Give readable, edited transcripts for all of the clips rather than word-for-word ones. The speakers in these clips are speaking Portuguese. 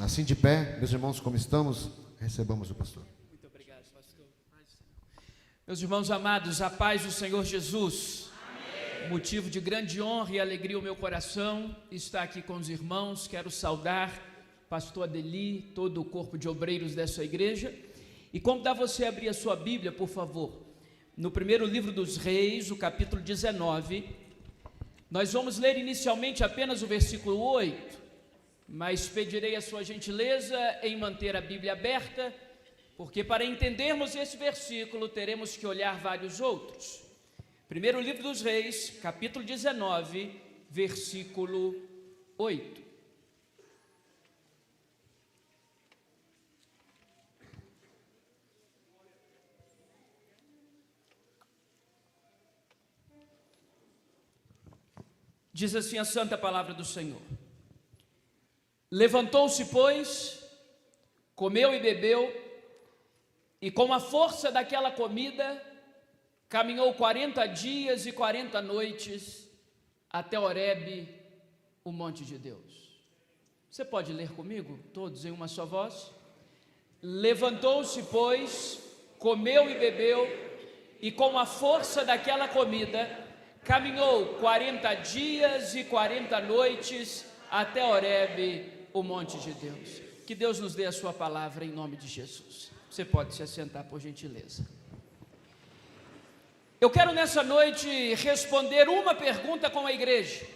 Assim de pé, meus irmãos, como estamos, recebamos o pastor. Muito obrigado, pastor. Meus irmãos amados, a paz do Senhor Jesus. Amém. Motivo de grande honra e alegria o meu coração está aqui com os irmãos. Quero saudar pastor Adeli, todo o corpo de obreiros dessa igreja, e convidar você a abrir a sua Bíblia, por favor, no primeiro livro dos Reis, o capítulo 19. Nós vamos ler inicialmente apenas o versículo 8, mas pedirei a sua gentileza em manter a Bíblia aberta, porque para entendermos esse versículo teremos que olhar vários outros. Primeiro livro dos Reis, capítulo 19, versículo 8. Diz assim a santa palavra do Senhor: levantou-se, pois, comeu e bebeu, e com a força daquela comida, caminhou 40 dias e 40 noites até Horebe, o monte de Deus. Você pode ler comigo, todos em uma só voz? Levantou-se, pois, comeu e bebeu, e com a força daquela comida, caminhou 40 dias e 40 noites até Horebe, o monte de Deus. Que Deus nos dê a sua palavra em nome de Jesus. Você pode se assentar, por gentileza. Eu quero nessa noite responder uma pergunta com a igreja.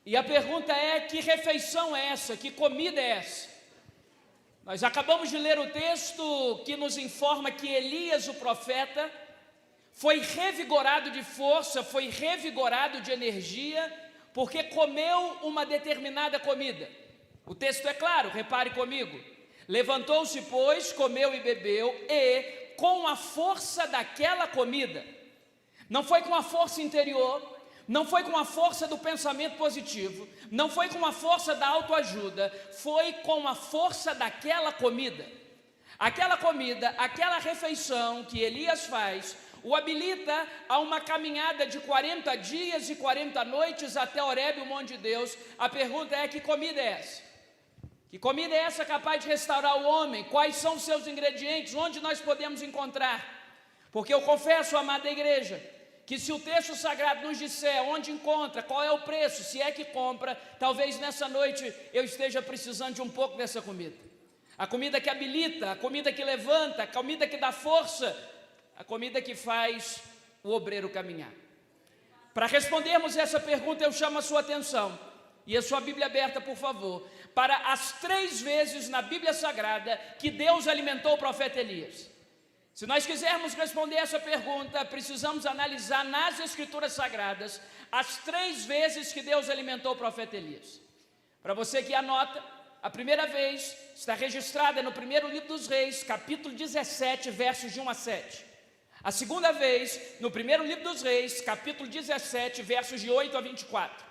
E a pergunta é: que refeição é essa? Que comida é essa? Nós acabamos de ler o texto que nos informa que Elias, o profeta, foi revigorado de força, foi revigorado de energia, porque comeu uma determinada comida. O texto é claro, repare comigo. Levantou-se, pois, comeu e bebeu, e com a força daquela comida, não foi com a força interior, não foi com a força do pensamento positivo, não foi com a força da autoajuda, foi com a força daquela comida. Aquela comida, aquela refeição que Elias faz, o habilita a uma caminhada de 40 dias e 40 noites até Horebe, o monte de Deus. A pergunta é: que comida é essa? Que comida é essa capaz de restaurar o homem? Quais são os seus ingredientes? Onde nós podemos encontrar? Porque eu confesso, amada igreja, que se o texto sagrado nos disser onde encontra, qual é o preço, se é que compra, talvez nessa noite eu esteja precisando de um pouco dessa comida. A comida que habilita, a comida que levanta, a comida que dá força, a comida que faz o obreiro caminhar. Para respondermos essa pergunta, eu chamo a sua atenção, e a sua Bíblia aberta, por favor, para as 3 vezes na Bíblia Sagrada que Deus alimentou o profeta Elias. Se nós quisermos responder essa pergunta, precisamos analisar nas Escrituras Sagradas as 3 vezes que Deus alimentou o profeta Elias. Para você que anota, a primeira vez está registrada no primeiro livro dos Reis, capítulo 17, versos de 1 a 7. A segunda vez, no primeiro livro dos Reis, capítulo 17, versos de 8 a 24.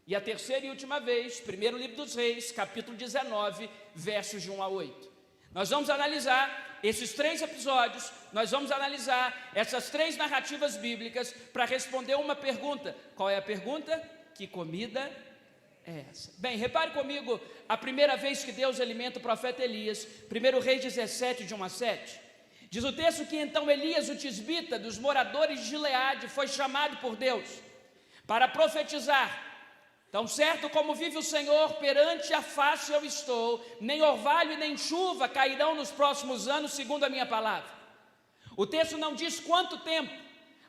E a terceira e última vez, primeiro livro dos Reis, capítulo 19, versos de 1 a 8. Nós vamos analisar esses 3 episódios, nós vamos analisar essas 3 narrativas bíblicas para responder uma pergunta. Qual é a pergunta? Que comida é essa? Bem, repare comigo a primeira vez que Deus alimenta o profeta Elias, 1 Reis 17, de 1 a 7. Diz o texto que então Elias, o tisbita, dos moradores de Gileade, foi chamado por Deus para profetizar. Tão certo como vive o Senhor, perante a face eu estou, nem orvalho e nem chuva cairão nos próximos anos, segundo a minha palavra. O texto não diz quanto tempo,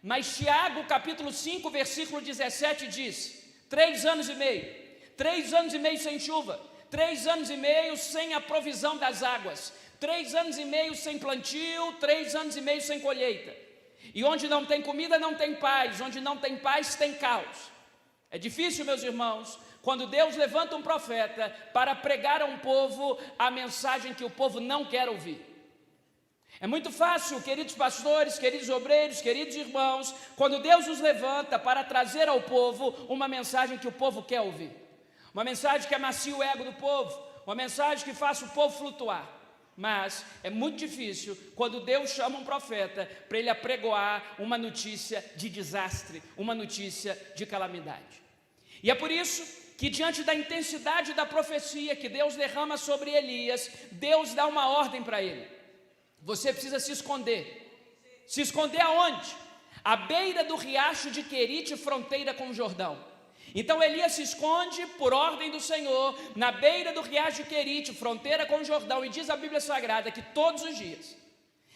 mas Tiago, capítulo 5, versículo 17 diz: 3 anos e meio, 3 anos e meio sem chuva, 3 anos e meio sem a provisão das águas, 3 anos e meio sem plantio, 3 anos e meio sem colheita. E onde não tem comida não tem paz, onde não tem paz tem caos. É difícil, meus irmãos, quando Deus levanta um profeta para pregar a um povo a mensagem que o povo não quer ouvir. É muito fácil, queridos pastores, queridos obreiros, queridos irmãos, quando Deus nos levanta para trazer ao povo uma mensagem que o povo quer ouvir. Uma mensagem que amacia o ego do povo, uma mensagem que faça o povo flutuar. Mas é muito difícil quando Deus chama um profeta para ele apregoar uma notícia de desastre, uma notícia de calamidade. E é por isso que diante da intensidade da profecia que Deus derrama sobre Elias, Deus dá uma ordem para ele: você precisa se esconder. Se esconder aonde? À beira do riacho de Querite, fronteira com o Jordão. Então Elias se esconde por ordem do Senhor na beira do riacho de Querite, fronteira com o Jordão, e diz a Bíblia Sagrada que todos os dias,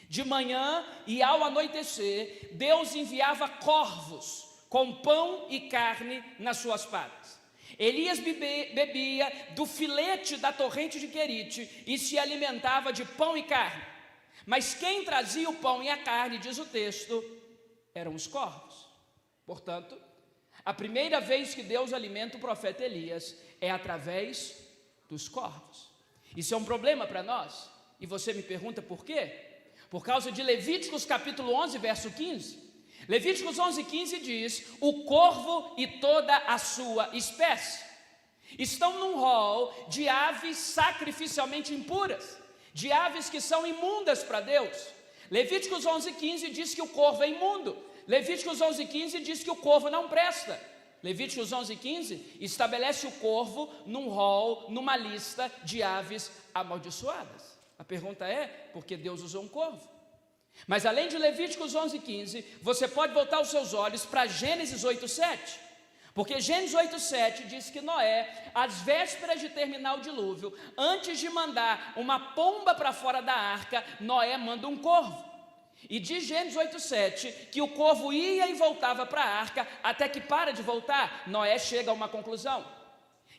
de manhã e ao anoitecer, Deus enviava corvos com pão e carne nas suas patas. Elias bebia do filete da torrente de Querite e se alimentava de pão e carne. Mas quem trazia o pão e a carne, diz o texto, eram os corvos. Portanto, a primeira vez que Deus alimenta o profeta Elias é através dos corvos. Isso é um problema para nós. E você me pergunta por quê? Por causa de Levíticos capítulo 11, verso 15. Levíticos 11, 15 diz: o corvo e toda a sua espécie estão num rol de aves sacrificialmente impuras, de aves que são imundas para Deus. Levíticos 11, 15 diz que o corvo é imundo. Levíticos 11, 15 diz que o corvo não presta. Levíticos 11, 15 estabelece o corvo num rol, numa lista de aves amaldiçoadas. A pergunta é, por que Deus usou um corvo? Mas além de Levíticos 11, 15, você pode voltar os seus olhos para Gênesis 8, 7. Porque Gênesis 8, 7 diz que Noé, às vésperas de terminar o dilúvio, antes de mandar uma pomba para fora da arca, Noé manda um corvo. E diz Gênesis 8, 7 que o corvo ia e voltava para a arca, até que para de voltar, Noé chega a uma conclusão: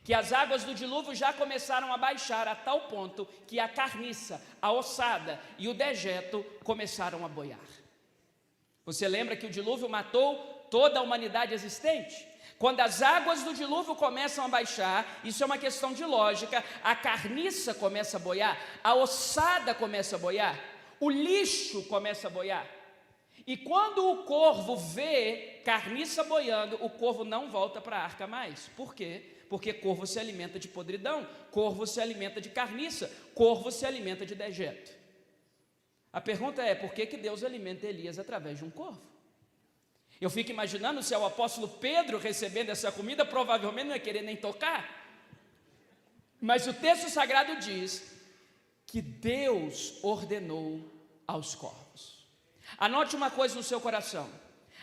que as águas do dilúvio já começaram a baixar a tal ponto que a carniça, a ossada e o dejeto começaram a boiar. Você lembra que o dilúvio matou toda a humanidade existente? Quando as águas do dilúvio começam a baixar, isso é uma questão de lógica, a carniça começa a boiar, a ossada começa a boiar, o lixo começa a boiar. E quando o corvo vê carniça boiando, o corvo não volta para a arca mais. Por quê? Porque corvo se alimenta de podridão, corvo se alimenta de carniça, corvo se alimenta de dejeto. A pergunta é, por que Deus alimenta Elias através de um corvo? Eu fico imaginando se é o apóstolo Pedro recebendo essa comida, provavelmente não ia querer nem tocar. Mas o texto sagrado diz que Deus ordenou aos corvos. Anote uma coisa no seu coração: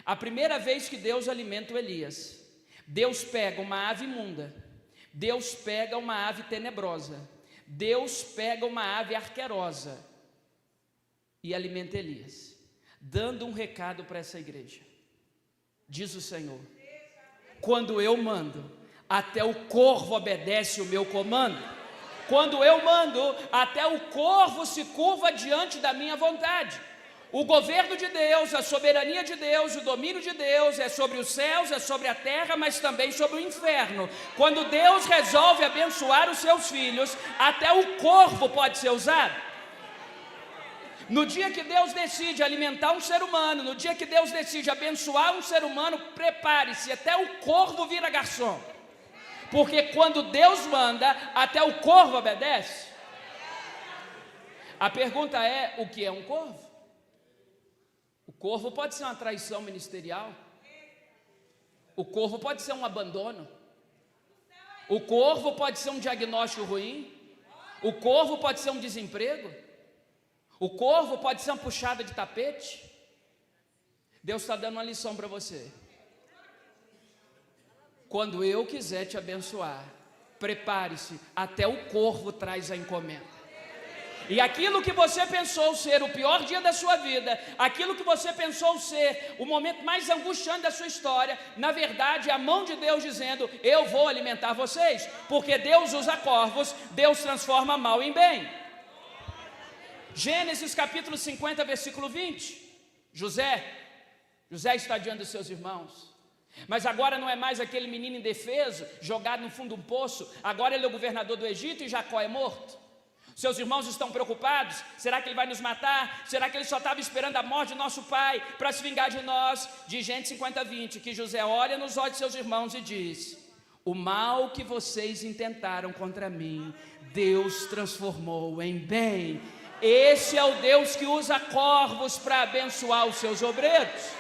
a primeira vez que Deus alimenta o Elias, Deus pega uma ave imunda, Deus pega uma ave tenebrosa, Deus pega uma ave arquerosa e alimenta Elias, dando um recado para essa igreja. Diz o Senhor: quando eu mando, até o corvo obedece o meu comando. Quando eu mando, até o corvo se curva diante da minha vontade. O governo de Deus, a soberania de Deus, o domínio de Deus é sobre os céus, é sobre a terra, mas também sobre o inferno. Quando Deus resolve abençoar os seus filhos, até o corvo pode ser usado. No dia que Deus decide alimentar um ser humano, no dia que Deus decide abençoar um ser humano, prepare-se, até o corvo vira garçom. Porque quando Deus manda, até o corvo obedece. A pergunta é, o que é um corvo? O corvo pode ser uma traição ministerial. O corvo pode ser um abandono. O corvo pode ser um diagnóstico ruim. O corvo pode ser um desemprego. O corvo pode ser uma puxada de tapete. Deus está dando uma lição para você. Quando eu quiser te abençoar, prepare-se, até o corvo traz a encomenda. E aquilo que você pensou ser o pior dia da sua vida, aquilo que você pensou ser o momento mais angustiante da sua história, na verdade é a mão de Deus dizendo: eu vou alimentar vocês, porque Deus usa corvos, Deus transforma mal em bem. Gênesis capítulo 50, versículo 20. José está diante dos seus irmãos, mas agora não é mais aquele menino indefeso, jogado no fundo de um poço. Agora ele é o governador do Egito e Jacó é morto. Seus irmãos estão preocupados: será que ele vai nos matar? Será que ele só estava esperando a morte de nosso pai para se vingar de nós? De Gênesis 50, 20, que José olha nos olhos de seus irmãos e diz: o mal que vocês intentaram contra mim, Deus transformou em bem. Esse é o Deus que usa corvos para abençoar os seus obreiros.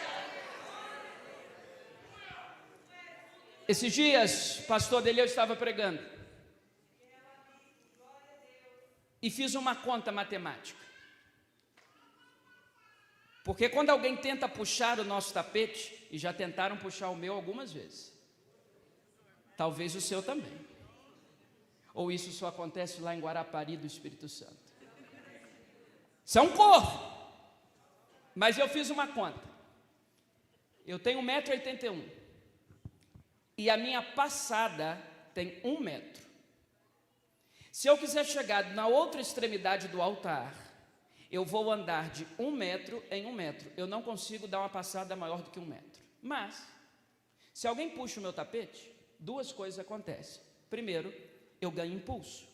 Esses dias, pastor Deleu estava pregando e fiz uma conta matemática. Porque quando alguém tenta puxar o nosso tapete, e já tentaram puxar o meu algumas vezes, talvez o seu também, ou isso só acontece lá em Guarapari do Espírito Santo. Isso é um corvo, mas eu fiz uma conta. Eu tenho 1,81 m e a minha passada tem 1 metro. Se eu quiser chegar na outra extremidade do altar, eu vou andar de 1 metro em 1 metro. Eu não consigo dar uma passada maior do que 1 metro. Mas, se alguém puxa o meu tapete, duas coisas acontecem. Primeiro, eu ganho impulso.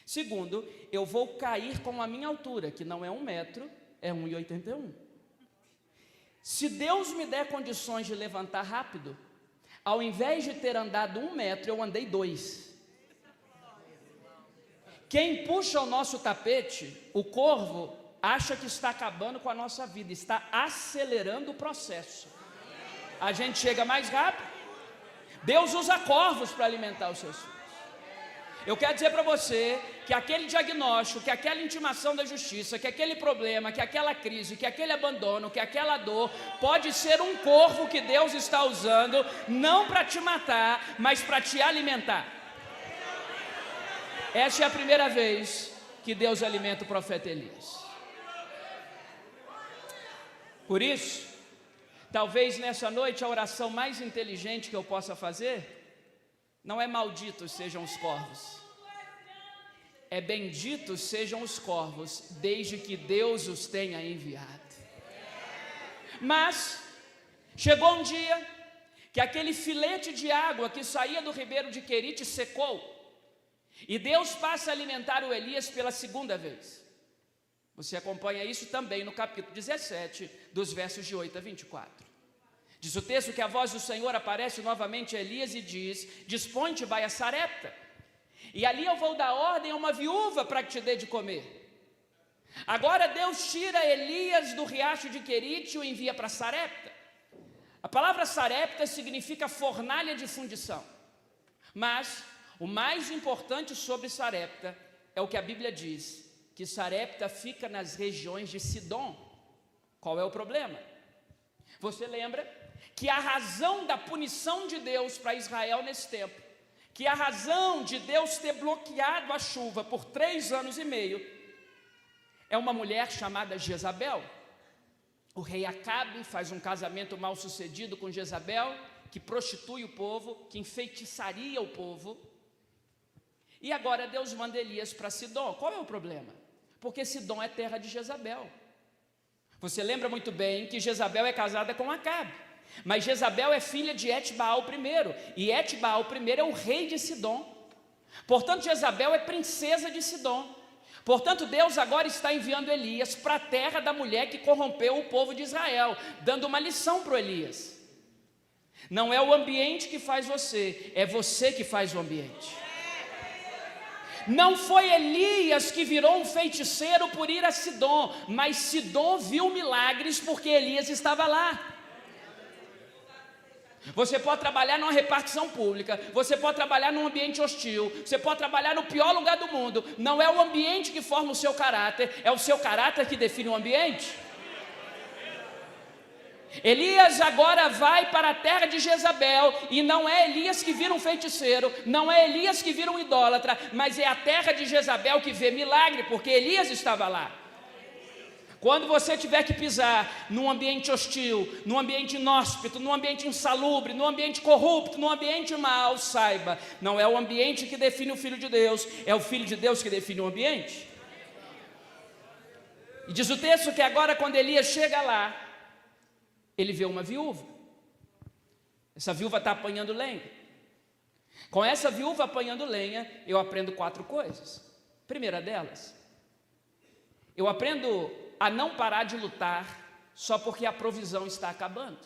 Segundo, eu vou cair com a minha altura, que não é 1 metro, é 1,81 m. Se Deus me der condições de levantar rápido, ao invés de ter andado 1 metro, eu andei 2. Quem puxa o nosso tapete, o corvo, acha que está acabando com a nossa vida, está acelerando o processo. A gente chega mais rápido. Deus usa corvos para alimentar os seus filhos. Eu quero dizer para você que aquele diagnóstico, que aquela intimação da justiça, que aquele problema, que aquela crise, que aquele abandono, que aquela dor, pode ser um corvo que Deus está usando, não para te matar, mas para te alimentar. Essa é a primeira vez que Deus alimenta o profeta Elias. Por isso, talvez nessa noite a oração mais inteligente que eu possa fazer não é malditos sejam os corvos, é benditos sejam os corvos, desde que Deus os tenha enviado. Mas chegou um dia que aquele filete de água que saía do ribeiro de Querite secou, e Deus passa a alimentar o Elias pela segunda vez. Você acompanha isso também no capítulo 17, dos versos de 8 a 24. Diz o texto que a voz do Senhor aparece novamente a Elias e diz: dispõe-te, vai a Sarepta, e ali eu vou dar ordem a uma viúva para que te dê de comer. Agora Deus tira Elias do riacho de Querite e o envia para Sarepta. A palavra Sarepta significa fornalha de fundição, mas o mais importante sobre Sarepta é o que a Bíblia diz, que Sarepta fica nas regiões de Sidom. Qual é o problema? Você lembra que a razão da punição de Deus para Israel nesse tempo, que a razão de Deus ter bloqueado a chuva por 3 anos e meio, é uma mulher chamada Jezabel. O rei Acabe faz um casamento mal sucedido com Jezabel, que prostitui o povo, que enfeitiçaria o povo. E agora Deus manda Elias para Sidom. Qual é o problema? Porque Sidom é terra de Jezabel. Você lembra muito bem que Jezabel é casada com Acabe, mas Jezabel é filha de Etbaal I, e Etbaal I é o rei de Sidom. Portanto, Jezabel é princesa de Sidom. Portanto, Deus agora está enviando Elias para a terra da mulher que corrompeu o povo de Israel, dando uma lição para o Elias. Não é o ambiente que faz você, é você que faz o ambiente. Não foi Elias que virou um feiticeiro por ir a Sidom, mas Sidom viu milagres porque Elias estava lá. Você pode trabalhar numa repartição pública, você pode trabalhar num ambiente hostil, você pode trabalhar no pior lugar do mundo. Não é o ambiente que forma o seu caráter, é o seu caráter que define o ambiente. Elias agora vai para a terra de Jezabel, e não é Elias que vira um feiticeiro, não é Elias que vira um idólatra, mas é a terra de Jezabel que vê milagre, porque Elias estava lá. Quando você tiver que pisar num ambiente hostil, num ambiente inóspito, num ambiente insalubre, num ambiente corrupto, num ambiente mau, saiba, não é o ambiente que define o Filho de Deus, é o Filho de Deus que define o ambiente. E diz o texto que agora quando Elias chega lá, ele vê uma viúva. Essa viúva está apanhando lenha. Com essa viúva apanhando lenha, eu aprendo 4 coisas. Primeira delas, eu aprendo a não parar de lutar só porque a provisão está acabando.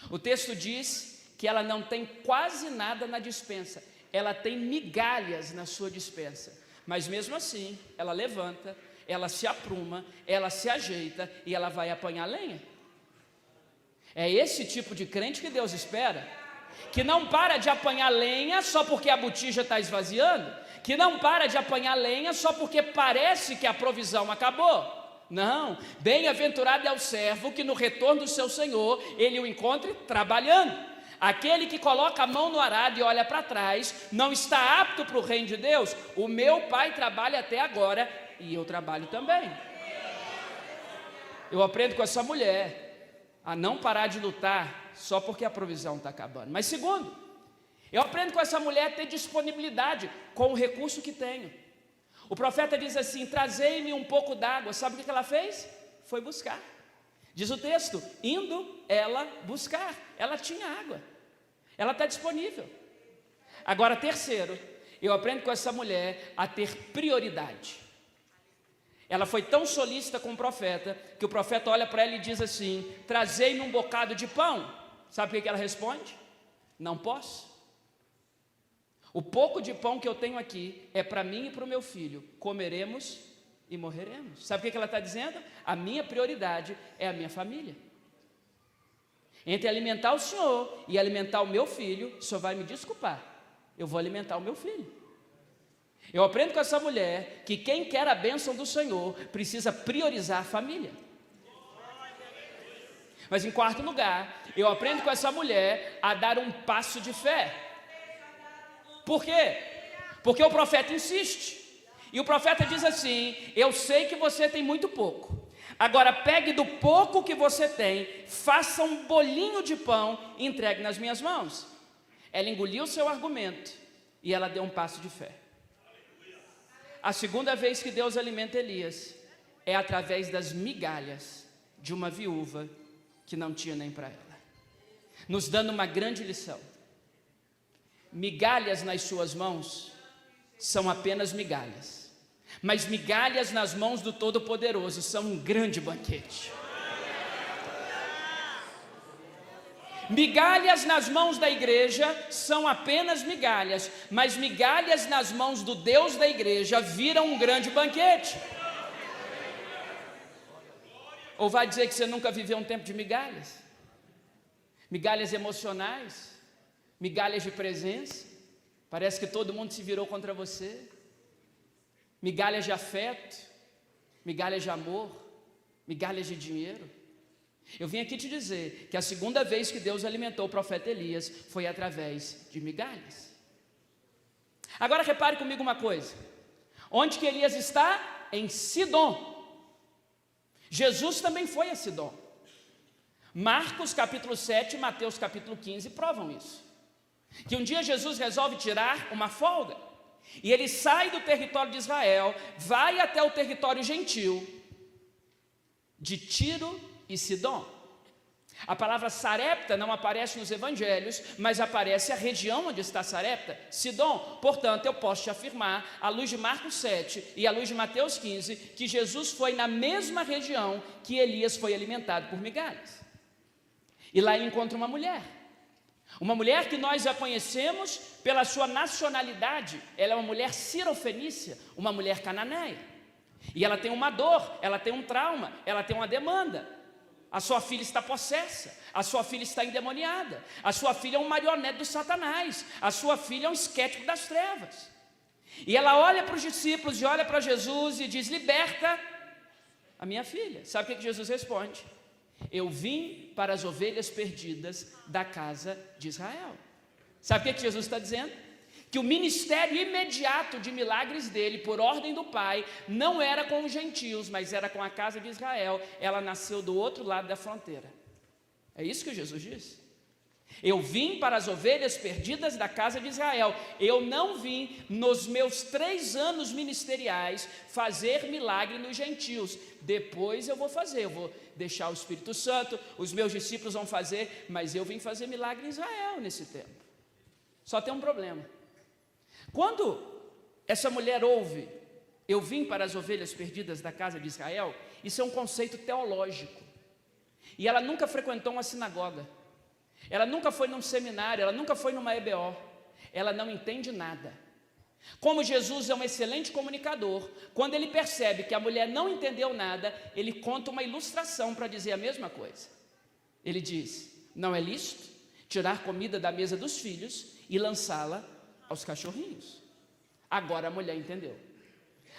O texto diz que ela não tem quase nada na despensa, ela tem migalhas na sua despensa, mas mesmo assim, ela levanta, ela se apruma, ela se ajeita e ela vai apanhar lenha. É esse tipo de crente que Deus espera. que não para de apanhar lenha só porque a botija está esvaziando, que não para de apanhar lenha só porque parece que a provisão acabou. Não, bem-aventurado é o servo que no retorno do seu Senhor, ele o encontre trabalhando. Aquele que coloca a mão no arado e olha para trás, não está apto para o reino de Deus. O meu pai trabalha até agora e eu trabalho também. Eu aprendo com essa mulher a não parar de lutar só porque a provisão está acabando. Mas segundo, eu aprendo com essa mulher a ter disponibilidade com o recurso que tenho. O profeta diz assim: trazei-me um pouco d'água. Sabe o que ela fez? Foi buscar. Diz o texto, indo ela buscar. Ela tinha água, ela está disponível. Agora, terceiro, eu aprendo com essa mulher a ter prioridade. Ela foi tão solícita com o profeta, que o profeta olha para ela e diz assim: trazei-me um bocado de pão. Sabe o que ela responde? Não posso. O pouco de pão que eu tenho aqui é para mim e para o meu filho. Comeremos e morreremos. Sabe o que ela está dizendo? A minha prioridade é a minha família. Entre alimentar o Senhor e alimentar o meu filho, o Senhor vai me desculpar, eu vou alimentar o meu filho. Eu aprendo com essa mulher que quem quer a bênção do Senhor precisa priorizar a família. Mas em quarto lugar, eu aprendo com essa mulher a dar um passo de fé. Por quê? Porque o profeta insiste. E o profeta diz assim: eu sei que você tem muito pouco. Agora pegue do pouco que você tem, faça um bolinho de pão e entregue nas minhas mãos. Ela engoliu o seu argumento e ela deu um passo de fé. A segunda vez que Deus alimenta Elias é através das migalhas de uma viúva que não tinha nem para ela, nos dando uma grande lição. Migalhas nas suas mãos são apenas migalhas, mas migalhas nas mãos do Todo-Poderoso são um grande banquete. Migalhas nas mãos da igreja são apenas migalhas, mas migalhas nas mãos do Deus da igreja viram um grande banquete. Ou vai dizer que você nunca viveu um tempo de migalhas? Migalhas emocionais, migalhas de presença, parece que todo mundo se virou contra você. Migalhas de afeto, migalhas de amor, migalhas de dinheiro. Eu vim aqui te dizer que a segunda vez que Deus alimentou o profeta Elias foi através de migalhas. Agora repare comigo uma coisa: onde que Elias está? Em Sidom. Jesus também foi a Sidom. Marcos capítulo 7 e Mateus capítulo 15 provam isso. Que um dia Jesus resolve tirar uma folga e ele sai do território de Israel, vai até o território gentil de Tiro e Sidom. A palavra Sarepta não aparece nos evangelhos, mas aparece a região onde está Sarepta, Sidom. Portanto, eu posso te afirmar, à luz de Marcos 7 e à luz de Mateus 15, que Jesus foi na mesma região que Elias foi alimentado por migalhas. E lá ele encontra uma mulher que nós já conhecemos pela sua nacionalidade. Ela é uma mulher cirofenícia, uma mulher cananeia. E ela tem uma dor, ela tem um trauma, ela tem uma demanda. A sua filha está possessa, a sua filha está endemoniada, a sua filha é um marionete do Satanás, a sua filha é um esquético das trevas. E ela olha para os discípulos e olha para Jesus e diz: liberta a minha filha. Sabe o que Jesus responde? Eu vim para as ovelhas perdidas da casa de Israel. Sabe o que Jesus está dizendo? Que o ministério imediato de milagres dele, por ordem do Pai, não era com os gentios, mas era com a casa de Israel. Ela nasceu do outro lado da fronteira. É isso que Jesus diz. Eu vim para as ovelhas perdidas da casa de Israel. Eu não vim, nos meus 3 anos ministeriais, fazer milagre nos gentios. Depois eu vou fazer, eu vou deixar o Espírito Santo, os meus discípulos vão fazer, mas eu vim fazer milagre em Israel nesse tempo. Só tem um problema. Quando essa mulher ouve, eu vim para as ovelhas perdidas da casa de Israel, isso é um conceito teológico. E ela nunca frequentou uma sinagoga, ela nunca foi num seminário, ela nunca foi numa EBO, ela não entende nada. Como Jesus é um excelente comunicador, quando ele percebe que a mulher não entendeu nada, ele conta uma ilustração para dizer a mesma coisa. Ele diz: não é lícito tirar comida da mesa dos filhos e lançá-la aos cachorrinhos. Agora a mulher entendeu.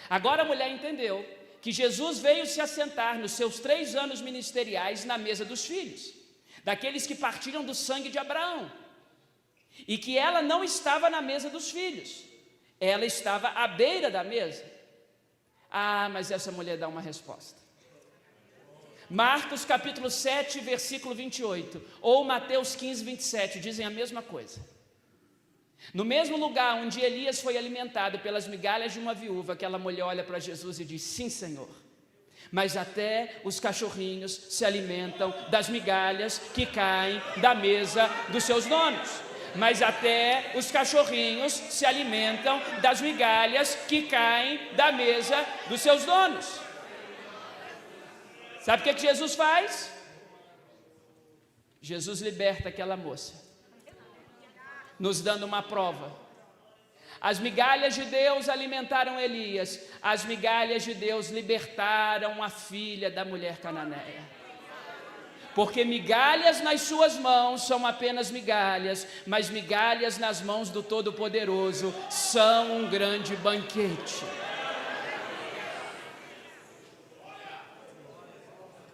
Agora a mulher entendeu que Jesus veio se assentar nos seus 3 anos ministeriais na mesa dos filhos, daqueles que partiram do sangue de Abraão, e que ela não estava na mesa dos filhos, ela estava à beira da mesa. Ah, mas essa mulher dá uma resposta. Marcos capítulo 7, versículo 28, ou Mateus 15, 27, dizem a mesma coisa. No mesmo lugar onde Elias foi alimentado pelas migalhas de uma viúva, aquela mulher olha para Jesus e diz: sim, Senhor, mas até os cachorrinhos se alimentam das migalhas que caem da mesa dos seus donos. Mas até os cachorrinhos se alimentam das migalhas que caem da mesa dos seus donos. Sabe o que Jesus faz? Jesus liberta aquela moça, nos dando uma prova. As migalhas de Deus alimentaram Elias, as migalhas de Deus libertaram a filha da mulher cananeia. Porque migalhas nas suas mãos são apenas migalhas, mas migalhas nas mãos do Todo-Poderoso são um grande banquete.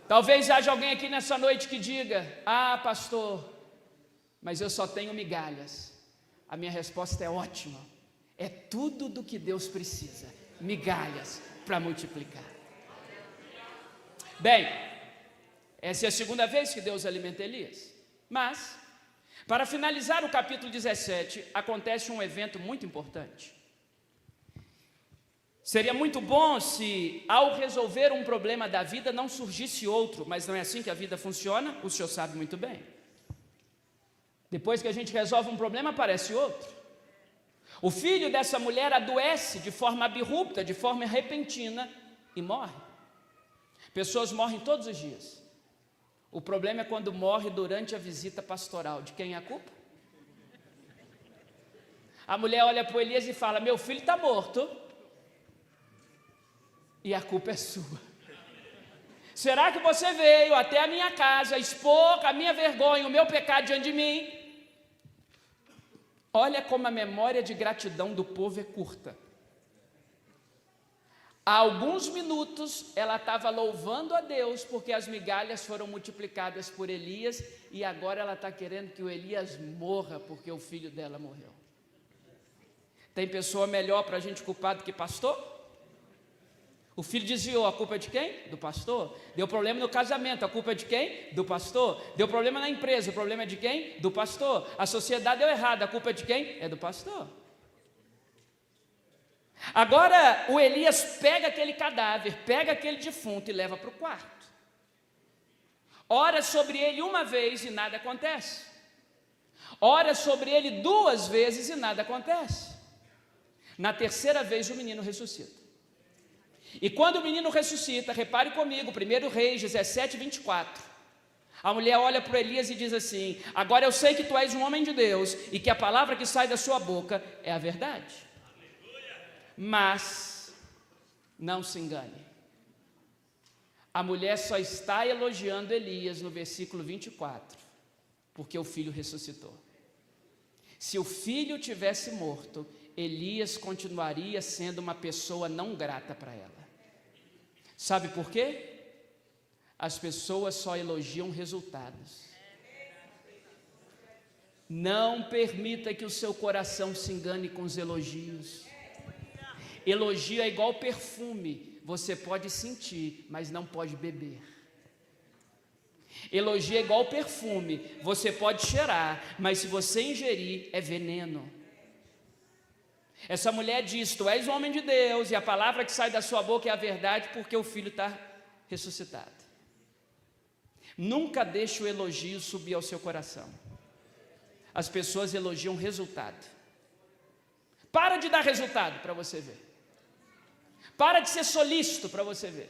Talvez haja alguém aqui nessa noite que diga: ah, pastor, mas eu só tenho migalhas. A minha resposta é ótima. É tudo do que Deus precisa, migalhas para multiplicar. Bem, essa é a segunda vez que Deus alimenta Elias. Mas, para finalizar o capítulo 17, acontece um evento muito importante. Seria muito bom se, ao resolver um problema da vida, não surgisse outro, mas não é assim que a vida funciona, o senhor sabe muito bem. Depois que a gente resolve um problema, aparece outro. O filho dessa mulher adoece de forma abrupta, de forma repentina, e morre. Pessoas morrem todos os dias. O problema é quando morre durante a visita pastoral. De quem é a culpa? A mulher olha para o Elias e fala: meu filho está morto. E a culpa é sua. Será que você veio até a minha casa expor a minha vergonha, o meu pecado diante de mim? Olha como a memória de gratidão do povo é curta. Há alguns minutos ela estava louvando a Deus porque as migalhas foram multiplicadas por Elias, e agora ela está querendo que o Elias morra porque o filho dela morreu. Tem pessoa melhor para a gente culpar do que pastor? O filho desviou, a culpa é de quem? Do pastor. Deu problema no casamento, a culpa é de quem? Do pastor. Deu problema na empresa, o problema é de quem? Do pastor. A sociedade deu errado, a culpa é de quem? É do pastor. Agora o Elias pega aquele cadáver, pega aquele defunto e leva para o quarto. Ora sobre ele uma vez e nada acontece. Ora sobre ele 2 vezes e nada acontece. Na terceira vez o menino ressuscita. E quando o menino ressuscita, repare comigo, 1 Reis 17, 24. A mulher olha para Elias e diz assim: agora eu sei que tu és um homem de Deus e que a palavra que sai da sua boca é a verdade. Mas não se engane, a mulher só está elogiando Elias no versículo 24, porque o filho ressuscitou. Se o filho tivesse morto, Elias continuaria sendo uma pessoa não grata para ela. Sabe por quê? As pessoas só elogiam resultados. Não permita que o seu coração se engane com os elogios. Elogio é igual perfume, você pode sentir, mas não pode beber. Elogio é igual perfume, você pode cheirar, mas se você ingerir, é veneno. Essa mulher diz: tu és um homem de Deus e a palavra que sai da sua boca é a verdade, porque o filho está ressuscitado. Nunca deixe o elogio subir ao seu coração. As pessoas elogiam resultado. Para de dar resultado para você ver. Para de ser solícito para você ver.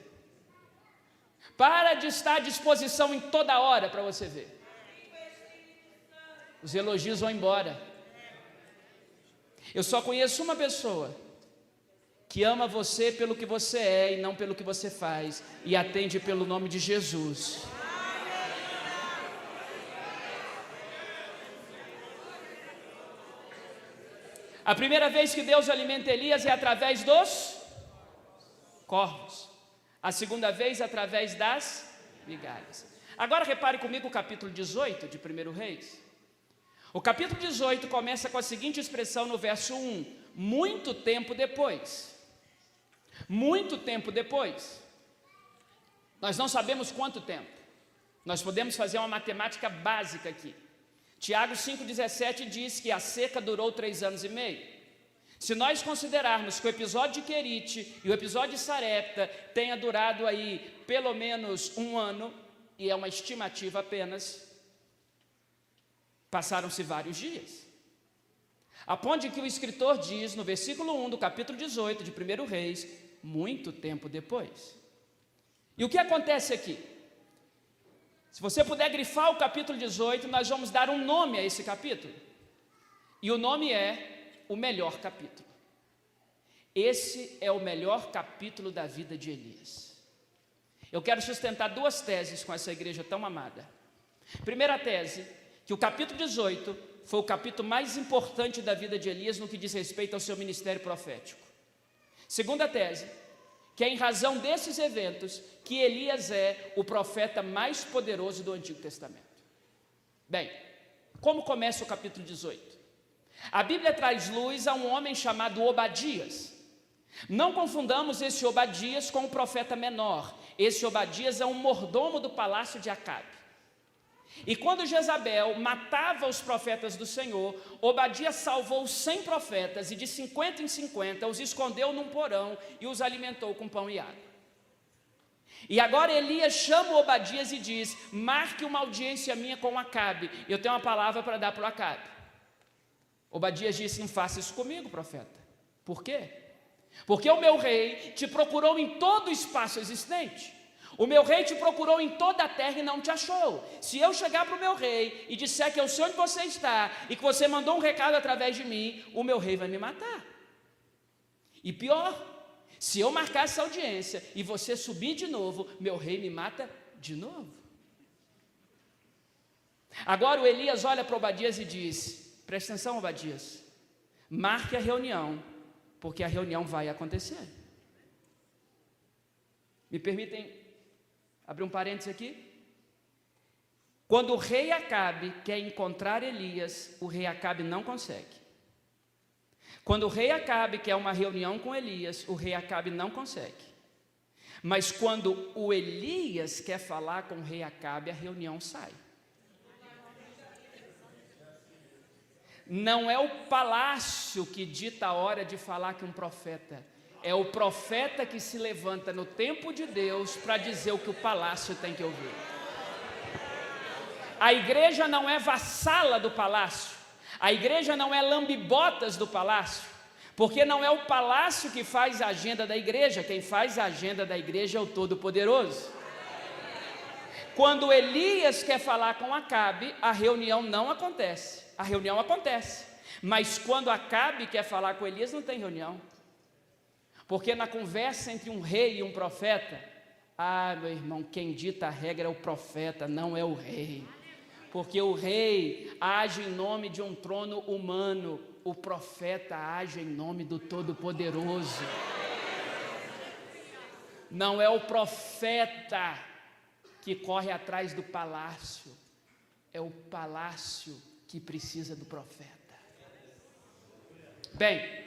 Para de estar à disposição em toda hora para você ver. Os elogios vão embora. Eu só conheço uma pessoa que ama você pelo que você é e não pelo que você faz, e atende pelo nome de Jesus. A primeira vez que Deus alimenta Elias é através dos corvos. A segunda vez através das migalhas. Agora repare comigo o capítulo 18 de 1 Reis. O capítulo 18 começa com a seguinte expressão no verso 1: muito tempo depois. Muito tempo depois. Nós não sabemos quanto tempo. Nós podemos fazer uma matemática básica aqui. Tiago 5,17 diz que a seca durou 3 anos e meio. Se nós considerarmos que o episódio de Querite e o episódio de Sarepta tenha durado aí pelo menos 1 ano, e é uma estimativa apenas, passaram-se vários dias. A ponto de que o escritor diz no versículo 1 do capítulo 18 de 1 Reis, muito tempo depois. E o que acontece aqui? Se você puder grifar o capítulo 18, nós vamos dar um nome a esse capítulo. E o nome é o melhor capítulo. Esse é o melhor capítulo da vida de Elias. Eu quero sustentar 2 teses com essa igreja tão amada. Primeira tese, que o capítulo 18 foi o capítulo mais importante da vida de Elias no que diz respeito ao seu ministério profético. Segunda tese, que é em razão desses eventos que Elias é o profeta mais poderoso do Antigo Testamento. Bem, como começa o capítulo 18? A Bíblia traz luz a um homem chamado Obadias. Não confundamos esse Obadias com o profeta menor. Esse Obadias é um mordomo do palácio de Acabe. E quando Jezabel matava os profetas do Senhor, Obadias salvou 100 profetas e de 50 em 50 os escondeu num porão e os alimentou com pão e água. E agora Elias chama Obadias e diz: marque uma audiência minha com Acabe, eu tenho uma palavra para dar para o Acabe. Obadias disse: não faça isso comigo, profeta. Por quê? Porque o meu rei te procurou em todo o espaço existente. O meu rei te procurou em toda a terra e não te achou. Se eu chegar para o meu rei e disser que eu sei onde você está e que você mandou um recado através de mim, o meu rei vai me matar. E pior, se eu marcar essa audiência e você subir de novo, meu rei me mata de novo. Agora o Elias olha para Obadias e diz: presta atenção, Obadias, marque a reunião, porque a reunião vai acontecer. Me permitem abrir um parênteses aqui? Quando o rei Acabe quer encontrar Elias, o rei Acabe não consegue. Quando o rei Acabe quer uma reunião com Elias, o rei Acabe não consegue. Mas quando o Elias quer falar com o rei Acabe, a reunião sai. Não é o palácio que dita a hora de falar com um profeta. É o profeta que se levanta no tempo de Deus para dizer o que o palácio tem que ouvir. A igreja não é vassala do palácio. A igreja não é lambibotas do palácio. Porque não é o palácio que faz a agenda da igreja. Quem faz a agenda da igreja é o Todo-Poderoso. Quando Elias quer falar com Acabe, a reunião não acontece. A reunião acontece. Mas quando Acabe quer falar com Elias, não tem reunião. Porque na conversa entre um rei e um profeta, meu irmão, quem dita a regra é o profeta, não é o rei. Porque o rei age em nome de um trono humano, o profeta age em nome do Todo-Poderoso. Não é o profeta que corre atrás do palácio, é o palácio que precisa do profeta. Bem,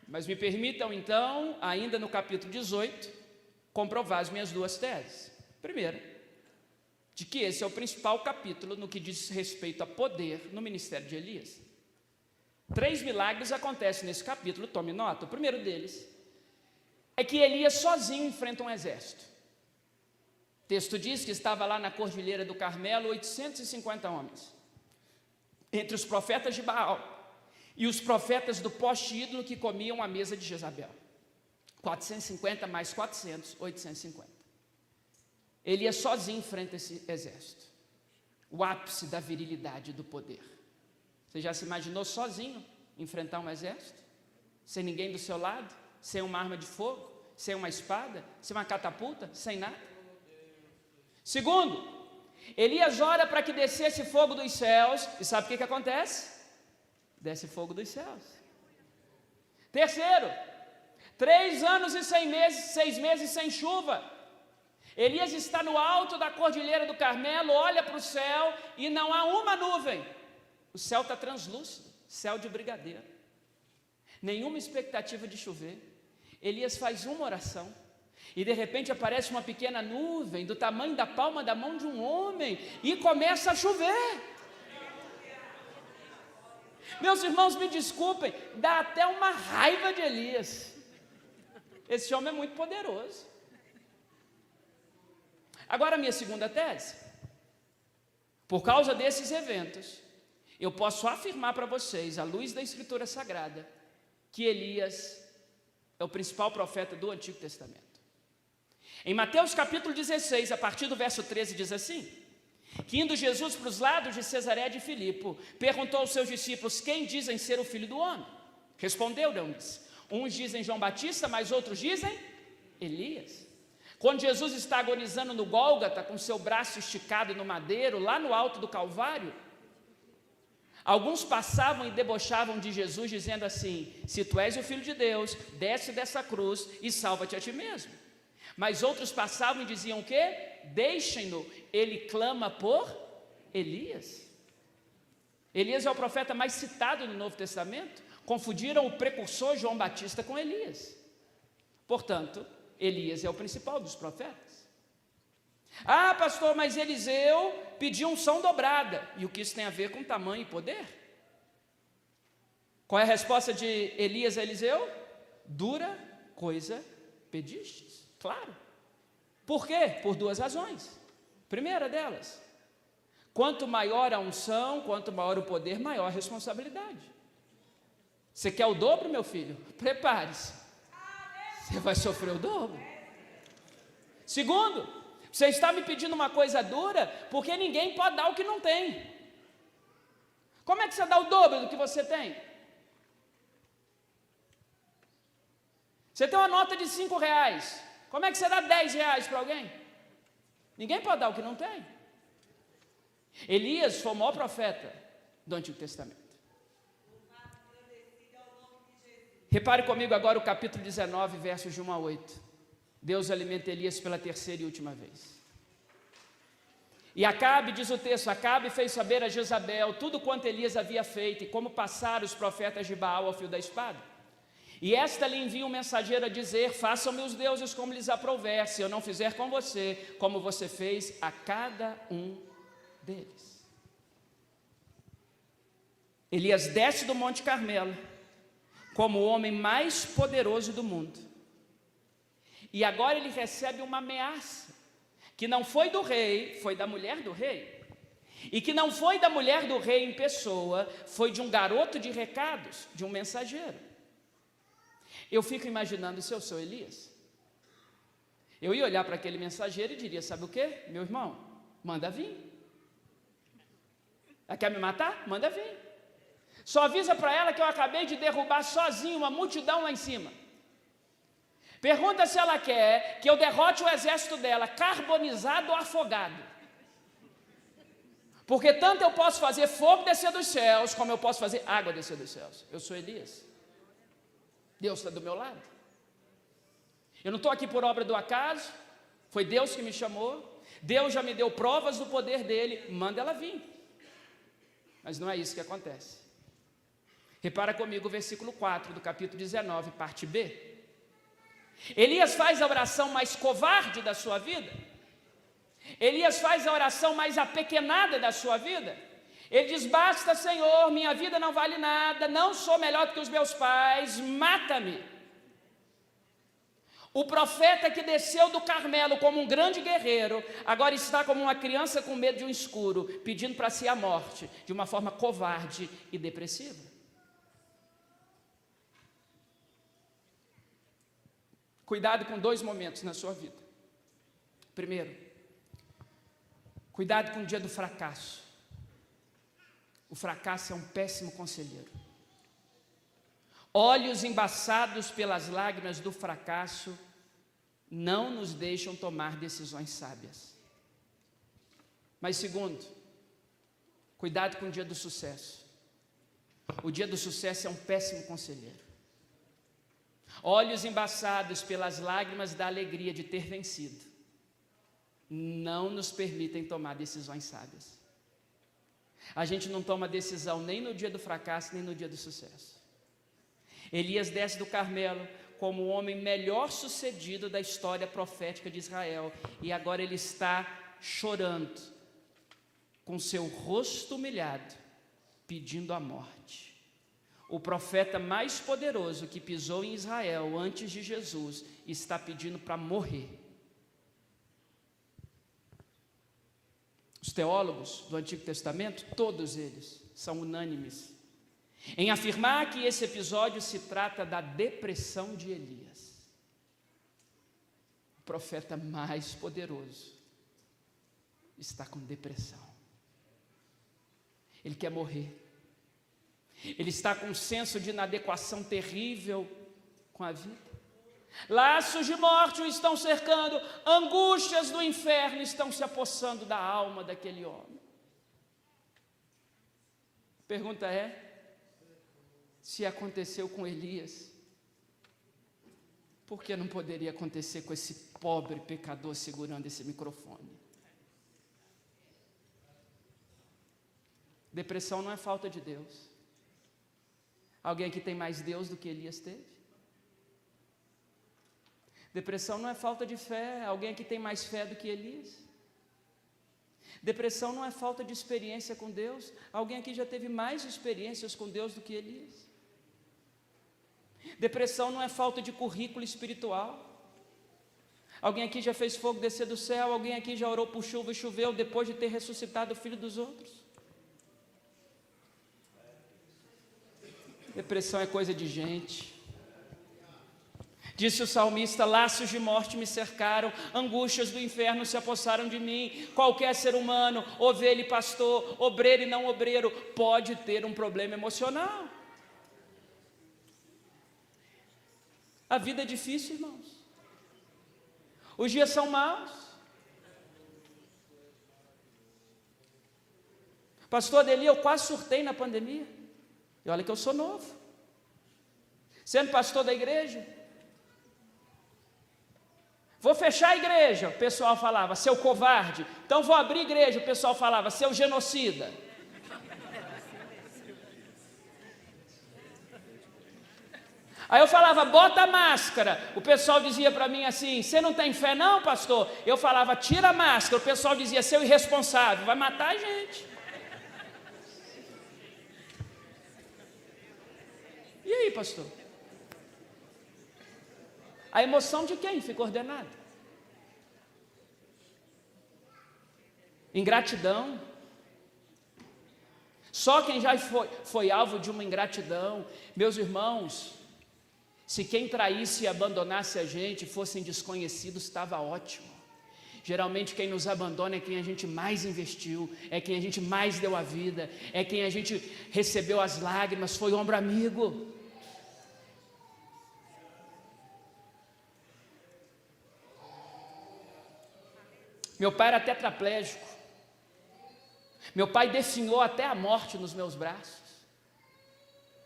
mas me permitam então, ainda no capítulo 18, comprovar as minhas 2 teses. Primeira, de que esse é o principal capítulo no que diz respeito a poder no ministério de Elias. 3 milagres acontecem nesse capítulo, tome nota. O primeiro deles é que Elias sozinho enfrenta um exército. O texto diz que estava lá na Cordilheira do Carmelo 850 homens, entre os profetas de Baal e os profetas do poste ídolo que comiam a mesa de Jezabel. 450 mais 400, 850. Elias sozinho enfrenta esse exército. O ápice da virilidade e do poder. Você já se imaginou sozinho enfrentar um exército? Sem ninguém do seu lado? Sem uma arma de fogo? Sem uma espada? Sem uma catapulta? Sem nada? Segundo, Elias ora para que descesse fogo dos céus. E sabe o que acontece? Desce fogo dos céus. Terceiro, 3 anos e 6 meses sem chuva. Elias está no alto da Cordilheira do Carmelo, olha para o céu e não há uma nuvem. O céu está translúcido, céu de brigadeiro. Nenhuma expectativa de chover. Elias faz uma oração e de repente aparece uma pequena nuvem do tamanho da palma da mão de um homem e começa a chover. Meus irmãos, me desculpem, dá até uma raiva de Elias. Esse homem é muito poderoso. Agora, minha segunda tese. Por causa desses eventos, eu posso afirmar para vocês, à luz da Escritura Sagrada, que Elias é o principal profeta do Antigo Testamento. Em Mateus capítulo 16, a partir do verso 13, diz assim: que indo Jesus para os lados de Cesareia de Filipe, perguntou aos seus discípulos: quem dizem ser o Filho do Homem? Responderam-lhes: uns dizem João Batista, mas outros dizem Elias. Quando Jesus está agonizando no Gólgota, com seu braço esticado no madeiro, lá no alto do Calvário, alguns passavam e debochavam de Jesus, dizendo assim: se tu és o Filho de Deus, desce dessa cruz e salva-te a ti mesmo. Mas outros passavam e diziam o quê? Deixem-no, ele clama por Elias. Elias é o profeta mais citado no Novo Testamento. Confundiram o precursor João Batista com Elias. Portanto, Elias é o principal dos profetas. Ah, pastor, mas Eliseu pediu unção dobrada. E o que isso tem a ver com tamanho e poder? Qual é a resposta de Elias a Eliseu? Dura coisa pedistes. Claro. Por quê? Por 2 razões. Primeira delas, quanto maior a unção, quanto maior o poder, maior a responsabilidade. Você quer o dobro, meu filho? Prepare-se. Você vai sofrer o dobro. Segundo, você está me pedindo uma coisa dura, porque ninguém pode dar o que não tem. Como é que você dá o dobro do que você tem? Você tem uma nota de R$5. Como é que você dá R$10 para alguém? Ninguém pode dar o que não tem. Elias foi o maior profeta do Antigo Testamento. Repare comigo agora o capítulo 19, versos de 1 a 8. Deus alimenta Elias pela terceira e última vez. E Acabe, diz o texto, Acabe fez saber a Jezabel tudo quanto Elias havia feito e como passaram os profetas de Baal ao fio da espada. E esta lhe envia um mensageiro a dizer: façam-me os deuses como lhes aprouver, se eu não fizer com você, como você fez a cada um deles. Elias desce do Monte Carmelo como o homem mais poderoso do mundo. E agora ele recebe uma ameaça, que não foi do rei, foi da mulher do rei. E que não foi da mulher do rei em pessoa, foi de um garoto de recados, de um mensageiro. Eu fico imaginando, se eu sou Elias, eu ia olhar para aquele mensageiro e diria: sabe o quê? Meu irmão, manda vir. Ela quer me matar? Manda vir. Só avisa para ela que eu acabei de derrubar sozinho uma multidão lá em cima. Pergunta se ela quer que eu derrote o exército dela, carbonizado ou afogado. Porque tanto eu posso fazer fogo descer dos céus, como eu posso fazer água descer dos céus. Eu sou Elias. Deus está do meu lado. Eu não estou aqui por obra do acaso. Foi Deus que me chamou. Deus já me deu provas do poder dele. Manda ela vir. Mas não é isso que acontece. Repara comigo o versículo 4 do capítulo 19, parte B. Elias faz a oração mais covarde da sua vida. Elias faz a oração mais apequenada da sua vida. Ele diz: basta, Senhor, minha vida não vale nada, não sou melhor do que os meus pais, mata-me. O profeta que desceu do Carmelo como um grande guerreiro, agora está como uma criança com medo de um escuro, pedindo para si a morte, de uma forma covarde e depressiva. Cuidado com 2 momentos na sua vida. Primeiro, cuidado com o dia do fracasso. O fracasso é um péssimo conselheiro. Olhos embaçados pelas lágrimas do fracasso não nos deixam tomar decisões sábias. Mas segundo, cuidado com o dia do sucesso. O dia do sucesso é um péssimo conselheiro. olhos embaçados pelas lágrimas da alegria de ter vencido, não nos permitem tomar decisões sábias. A gente não toma decisão nem no dia do fracasso, nem no dia do sucesso. Elias desce do Carmelo como o homem melhor sucedido da história profética de Israel, e agora ele está chorando, com seu rosto humilhado, pedindo a morte. O profeta mais poderoso que pisou em Israel antes de Jesus está pedindo para morrer. Os teólogos do Antigo Testamento, todos eles, são unânimes em afirmar que esse episódio se trata da depressão de Elias. O profeta mais poderoso está com depressão. Ele quer morrer. Ele está com um senso de inadequação terrível com a vida. Laços de morte o estão cercando, angústias do inferno estão se apossando da alma daquele homem. A pergunta é: se aconteceu com Elias, por que não poderia acontecer com esse pobre pecador segurando esse microfone? Depressão não é falta de Deus. Alguém aqui tem mais Deus do que Elias teve? Depressão não é falta de fé. Alguém aqui tem mais fé do que Elias? Depressão não é falta de experiência com Deus. Alguém aqui já teve mais experiências com Deus do que Elias? Depressão não é falta de currículo espiritual. Alguém aqui já fez fogo descer do céu? Alguém aqui já orou por chuva e choveu depois de ter ressuscitado o filho dos outros? Depressão é coisa de gente. Disse o salmista: laços de morte me cercaram, angústias do inferno se apossaram de mim. Qualquer ser humano, ovelha e pastor, obreiro e não obreiro, pode ter um problema emocional. A vida é difícil, irmãos. Os dias são maus. Pastor Adeli, eu quase surtei na pandemia. E olha que eu sou novo. Sendo pastor da igreja, vou fechar a igreja, o pessoal falava, seu covarde. Então vou abrir a igreja, o pessoal falava, seu genocida. Aí eu falava, bota a máscara. O pessoal dizia para mim assim, você não tem fé não, pastor? Eu falava, tira a máscara. O pessoal dizia, seu irresponsável, vai matar a gente. E aí, pastor? A emoção de quem fica ordenada? Ingratidão. Só quem já foi alvo de uma ingratidão. Meus irmãos, se quem traísse e abandonasse a gente fossem desconhecidos, estava ótimo. Geralmente quem nos abandona é quem a gente mais investiu, é quem a gente mais deu a vida, é quem a gente recebeu as lágrimas, foi ombro amigo. Meu pai era tetraplégico. Meu pai definhou até a morte nos meus braços.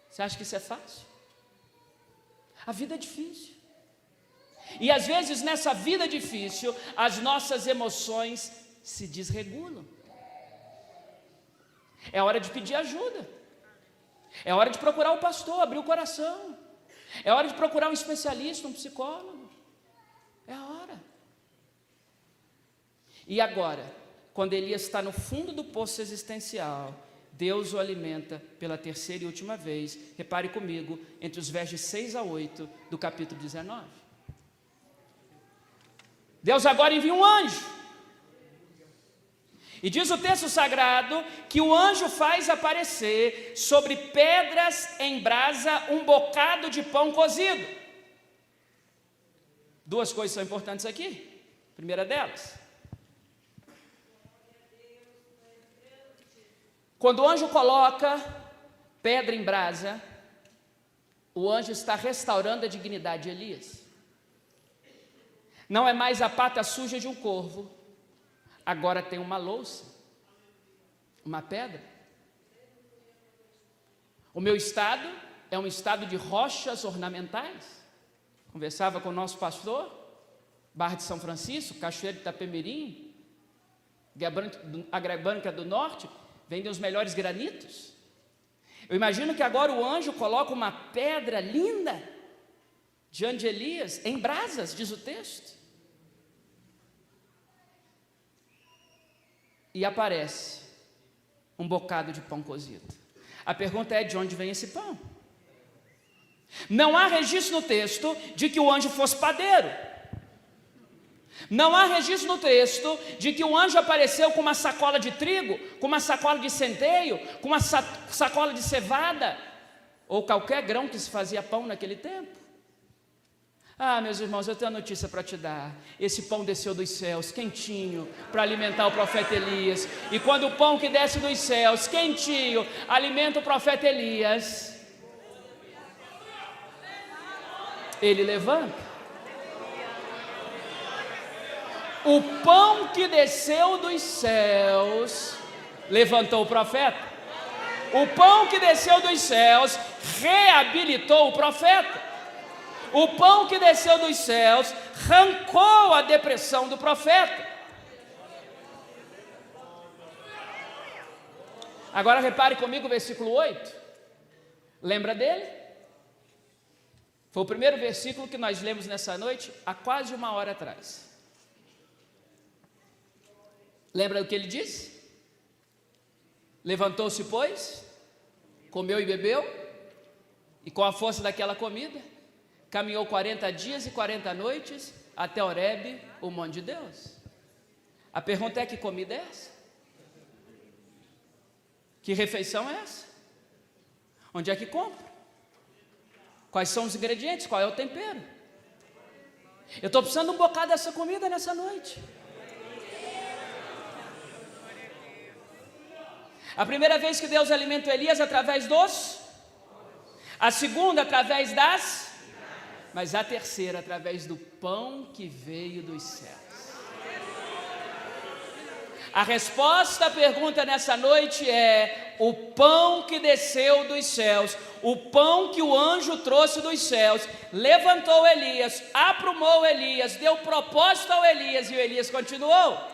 Você acha que isso é fácil? A vida é difícil. E às vezes nessa vida difícil, as nossas emoções se desregulam. É hora de pedir ajuda. É hora de procurar o pastor, abrir o coração. É hora de procurar um especialista, um psicólogo. É a hora. E agora, quando Elias está no fundo do poço existencial, Deus o alimenta pela terceira e última vez. Repare comigo, entre os versos 6 a 8 do capítulo 19. Deus agora envia um anjo. E diz o texto sagrado que o anjo faz aparecer sobre pedras em brasa um bocado de pão cozido. Duas coisas são importantes aqui. Primeira delas, quando o anjo coloca pedra em brasa, o anjo está restaurando a dignidade de Elias. Não é mais a pata suja de um corvo, agora tem uma louça, uma pedra. O meu estado é um estado de rochas ornamentais. Conversava com o nosso pastor, Barra de São Francisco, Cachoeiro de Itapemirim, Agrebânica do Norte, vendem os melhores granitos. Eu imagino que agora o anjo coloca uma pedra linda diante de Elias, em brasas, diz o texto. E aparece um bocado de pão cozido. A pergunta é: de onde vem esse pão? Não há registro no texto de que o anjo fosse padeiro. Não há registro no texto de que o anjo apareceu com uma sacola de trigo, com uma sacola de centeio, com uma sacola de cevada, ou qualquer grão que se fazia pão naquele tempo. Ah, meus irmãos, eu tenho uma notícia para te dar. Esse pão desceu dos céus, quentinho, para alimentar o profeta Elias. E quando o pão que desce dos céus, quentinho, alimenta o profeta Elias, ele levanta. O pão que desceu dos céus levantou o profeta. O pão que desceu dos céus reabilitou o profeta. O pão que desceu dos céus arrancou a depressão do profeta. Agora repare comigo o versículo 8. Lembra dele? Foi o primeiro versículo que nós lemos nessa noite, há quase uma hora atrás. Lembra do que ele disse? Levantou-se, pois, comeu e bebeu, e com a força daquela comida, caminhou 40 dias e 40 noites até Horebe, o monte de Deus. A pergunta é: que comida é essa? Que refeição é essa? Onde é que compra? Quais são os ingredientes? Qual é o tempero? Eu estou precisando de um bocado dessa comida nessa noite. A primeira vez que Deus alimenta Elias através dos, a segunda através das, mas a terceira através do pão que veio dos céus. A resposta à pergunta nessa noite é: o pão que desceu dos céus, o pão que o anjo trouxe dos céus, levantou Elias, aprumou Elias, deu propósito ao Elias, e o Elias continuou.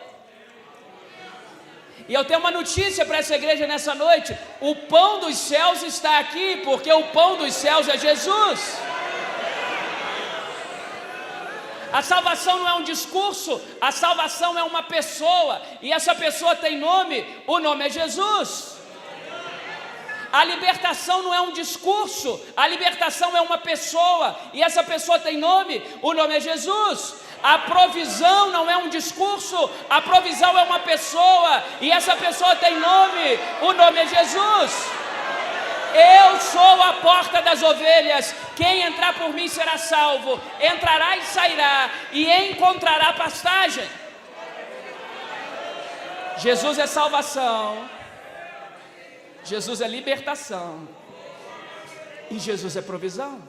E eu tenho uma notícia para essa igreja nessa noite: o pão dos céus está aqui, porque o pão dos céus é Jesus. A salvação não é um discurso, a salvação é uma pessoa, e essa pessoa tem nome, o nome é Jesus. A libertação não é um discurso, a libertação é uma pessoa, e essa pessoa tem nome, o nome é Jesus. A provisão não é um discurso, a provisão é uma pessoa, e essa pessoa tem nome, o nome é Jesus. Eu sou a porta das ovelhas, quem entrar por mim será salvo, entrará e sairá, e encontrará pastagem. Jesus é salvação, Jesus é libertação, e Jesus é provisão.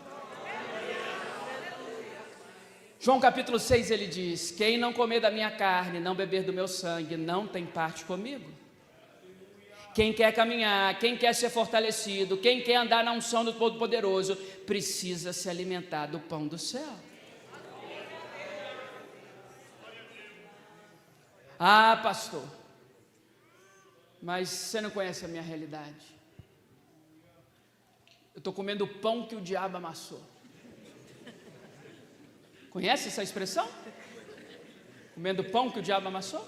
João capítulo 6, ele diz: quem não comer da minha carne, não beber do meu sangue, não tem parte comigo. Quem quer caminhar, quem quer ser fortalecido, quem quer andar na unção do Todo-Poderoso, precisa se alimentar do pão do céu. Ah, pastor, mas você não conhece a minha realidade. Eu estou comendo o pão que o diabo amassou. Conhece essa expressão? Comendo o pão que o diabo amassou?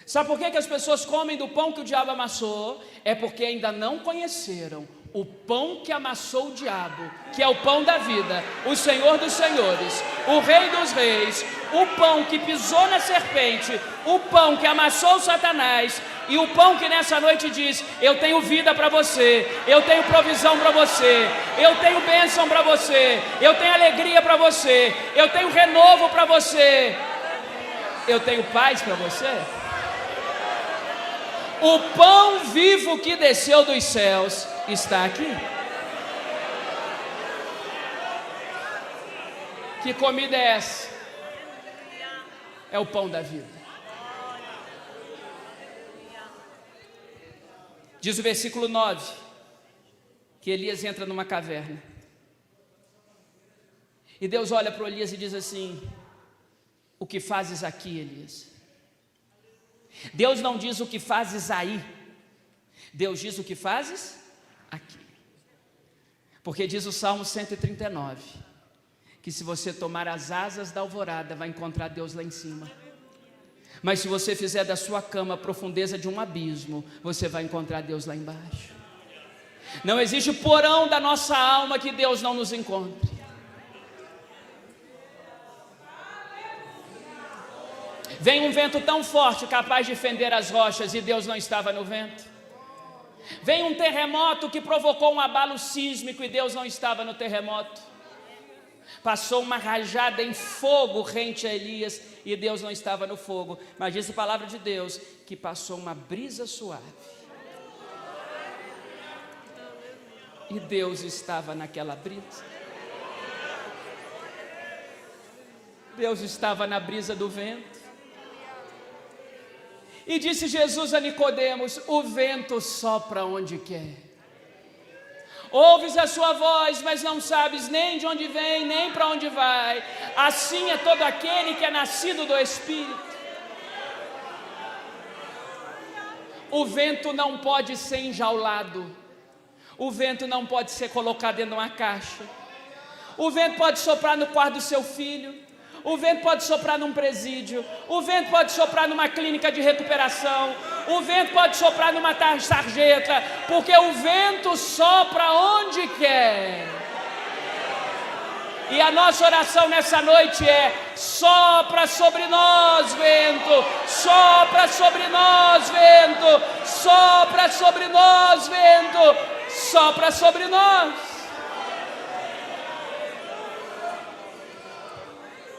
Sabe por que as pessoas comem do pão que o diabo amassou? É porque ainda não conheceram o pão que amassou o diabo, que é o pão da vida, o Senhor dos senhores, o Rei dos reis, o pão que pisou na serpente, o pão que amassou Satanás, e o pão que nessa noite diz: eu tenho vida para você, eu tenho provisão para você, eu tenho bênção para você, eu tenho alegria para você, eu tenho renovo para você, eu tenho paz para você. O pão vivo que desceu dos céus está aqui. Que comida é essa? É o pão da vida. Diz o versículo 9 que Elias entra numa caverna. E Deus olha para Elias e diz assim: o que fazes aqui, Elias? Deus não diz o que fazes aí, Deus diz o que fazes aqui. Porque diz o Salmo 139, que se você tomar as asas da alvorada, vai encontrar Deus lá em cima. Mas se você fizer da sua cama a profundeza de um abismo, você vai encontrar Deus lá embaixo. Não existe porão da nossa alma que Deus não nos encontre. Vem um vento tão forte, capaz de fender as rochas, e Deus não estava no vento. Vem um terremoto que provocou um abalo sísmico, e Deus não estava no terremoto. Passou uma rajada em fogo rente a Elias, e Deus não estava no fogo. Mas diz a palavra de Deus que passou uma brisa suave, e Deus estava naquela brisa. Deus estava na brisa do vento. E disse Jesus a Nicodemos: o vento sopra onde quer. Ouves a sua voz, mas não sabes nem de onde vem, nem para onde vai. Assim é todo aquele que é nascido do Espírito. O vento não pode ser enjaulado. O vento não pode ser colocado dentro de uma caixa. O vento pode soprar no quarto do seu filho. O vento pode soprar num presídio. O vento pode soprar numa clínica de recuperação. O vento pode soprar numa sarjeta. Porque o vento sopra onde quer. E a nossa oração nessa noite é: sopra sobre nós, vento. Sopra sobre nós, vento. Sopra sobre nós, vento. Sopra sobre nós.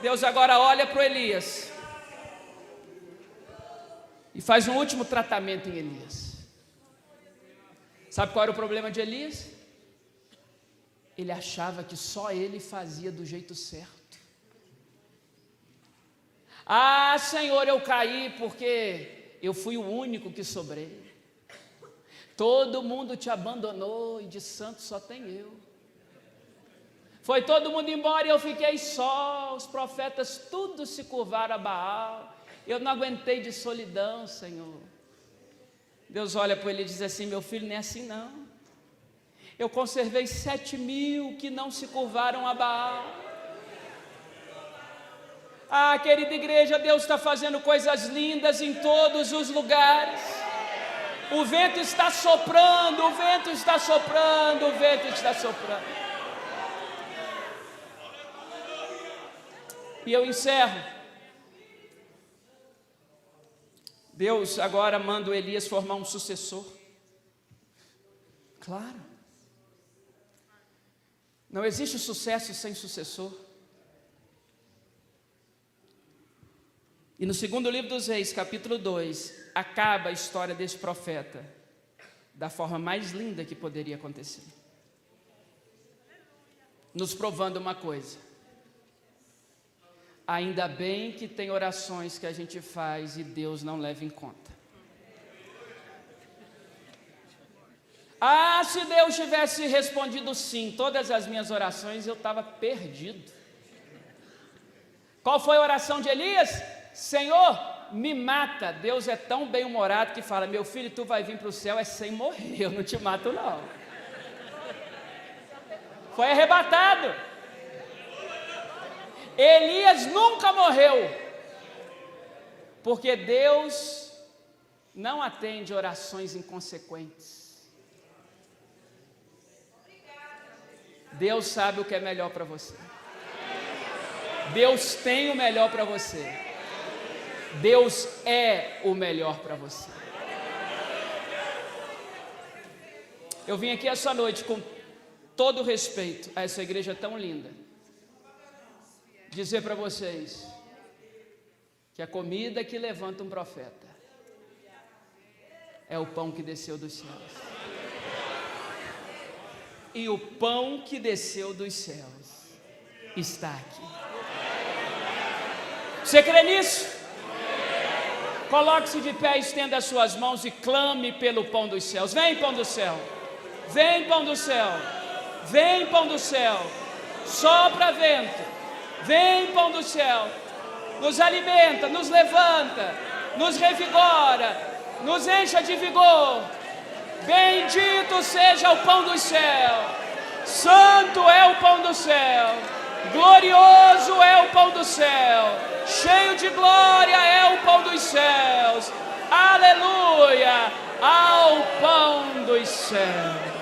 Deus agora olha para o Elias e faz um último tratamento em Elias. Sabe qual era o problema de Elias? Ele achava que só ele fazia do jeito certo. Ah, Senhor, eu caí porque eu fui o único que sobrei. Todo mundo te abandonou e de santo só tem eu. Foi todo mundo embora e eu fiquei só. Os profetas tudo se curvaram a Baal. Eu não aguentei de solidão, Senhor. Deus olha para ele e diz assim: meu filho, não é assim não. Eu conservei 7.000 que não se curvaram a Baal. Ah, querida igreja, Deus está fazendo coisas lindas em todos os lugares. O vento está soprando, o vento está soprando, o vento está soprando. E eu encerro. Deus agora manda o Elias formar um sucessor. Claro. Não existe sucesso sem sucessor. E no segundo livro dos Reis, capítulo 2, acaba a história desse profeta da forma mais linda que poderia acontecer. Nos provando uma coisa: ainda bem que tem orações que a gente faz e Deus não leva em conta. Ah, se Deus tivesse respondido sim, todas as minhas orações, eu estava perdido. Qual foi a oração de Elias? Senhor, me mata. Deus é tão bem-humorado que fala: meu filho, tu vai vir para o céu é sem morrer, eu não te mato não. Foi arrebatado. Elias nunca morreu, porque Deus não atende orações inconsequentes. Deus sabe o que é melhor para você. Deus tem o melhor para você. Deus é o melhor para você. Eu vim aqui essa noite com todo respeito a essa igreja tão linda, dizer para vocês que a comida que levanta um profeta é o pão que desceu dos céus. E o pão que desceu dos céus está aqui. Você crê nisso? Coloque-se de pé, estenda as suas mãos e clame pelo pão dos céus. Vem, pão do céu. Vem, pão do céu. Vem, pão do céu. Sopra vento. Vem, pão do céu, nos alimenta, nos levanta, nos revigora, nos encha de vigor. Bendito seja o pão do céu, santo é o pão do céu, glorioso é o pão do céu, cheio de glória é o pão dos céus. Aleluia ao pão dos céus.